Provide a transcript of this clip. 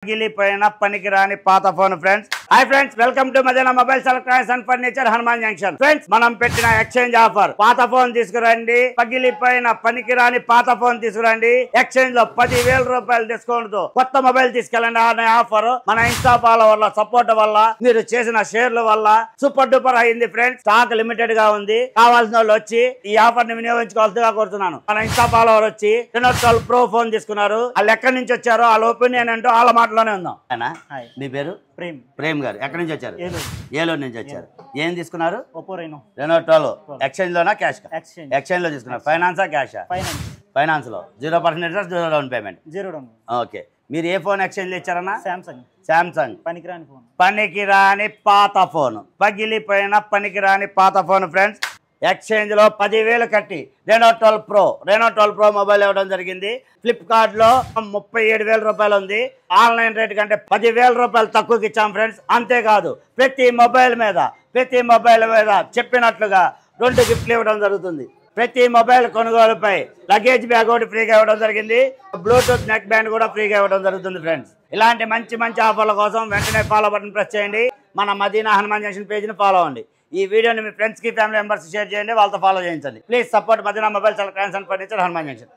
పగిలిపోయిన పనికిరాని పాత phone friends. Hi friends, welcome to Madina mobiles electronics and furniture Hanuman junction. Friends, మనం పెట్టిన ఎక్స్చేంజ్ ఆఫర్. పాత ఫోన్ తీసుకురండి, పగిలిపోయిన పనికిరాని పాత ఫోన్ తీసుకురండి. ఎక్స్చేంజ్ లో 10,000 రూపాయలు డిస్కౌంట్ తో కొత్త మొబైల్ తీసుకెళ్ళండి అనే ఆఫర్ మన ఇన్స్టా ఫాలోవర్ల సపోర్ట్ వల్ల, మీరు చేసిన షేర్ల వల్ల సూపర్ డూపర్ అయింది ఫ్రెండ్స్. స్టాక్ లిమిటెడ్ గా ఉంది. కావాల్సిన వాళ్ళు వచ్చి ఈ ఆఫర్ ని వినియోగించుకోవాల్సిందిగా కోరుతున్నాను. మన ఇన్స్టా ఫాలోవర్ వచ్చి Reno 12 Pro ఫోన్ తీసుకున్నారు. వాళ్ళు ఎక్కడి నుంచి వచ్చారో వాళ్ళ ఒపీనియన్ ఏంటో వాళ్ళ మాటలోనే ఉందాం. మీ పేరు? ప్రేమ్ గారు. ఎక్కడి నుంచి వచ్చారు? ఏలూరు నుంచి వచ్చారు. ఏం తీసుకున్నారు? Reno 12 ఎక్స్చేంజ్ లోనా క్యాష్? ఎక్స్చేంజ్ లో తీసుకున్నారు. ఫైనాన్సా క్యాషా? ఫైనాన్స్ లో 0% ఇంట్రెస్ట్, 0 డౌన్ పేమెంట్. ఓకే, మీరు ఏ ఫోన్ ఎక్స్చేంజ్ ఇచ్చారన్నా? శాంసంగ్. పనికిరాని పాత ఫోన్, పగిలిపోయిన పనికిరాని పాత ఫోన్ ఫ్రెండ్స్. ఎక్స్చేంజ్ లో 10,000 కట్టి Reno 12 Pro మొబైల్ ఇవ్వడం జరిగింది. ఫ్లిప్కార్ట్ లో 37,000 రూపాయలు ఉంది. ఆన్లైన్ రేట్ కంటే 10,000 రూపాయలు తక్కువకి ఇచ్చాం ఫ్రెండ్స్. అంతేకాదు, ప్రతి మొబైల్ మీద చెప్పినట్లుగా 2 గిఫ్ట్లు ఇవ్వడం జరుగుతుంది. ప్రతి మొబైల్ కొనుగోలుపై లగేజ్ బ్యాగ్ ఒకటి ఫ్రీగా ఇవ్వడం జరిగింది. బ్లూటూత్ నెక్ బ్యాండ్ కూడా ఫ్రీగా ఇవ్వడం జరుగుతుంది ఫ్రెండ్స్. ఇలాంటి మంచి ఆఫర్ల కోసం వెంటనే ఫాలో బటన్ ప్రెస్ చేయండి. మన మదీనా హనుమాన్ జంక్షన్ పేజ్ ని ఫాలో అవ్వండి. ఈ వీడియోని మీ ఫ్రెండ్స్ కి, ఫ్యామిలీ మెంబర్స్ షేర్ చేయండి, వాళ్ళతో ఫాలో చేయించండి. Please support Madina mobiles electronics and furniture Hanuman junction.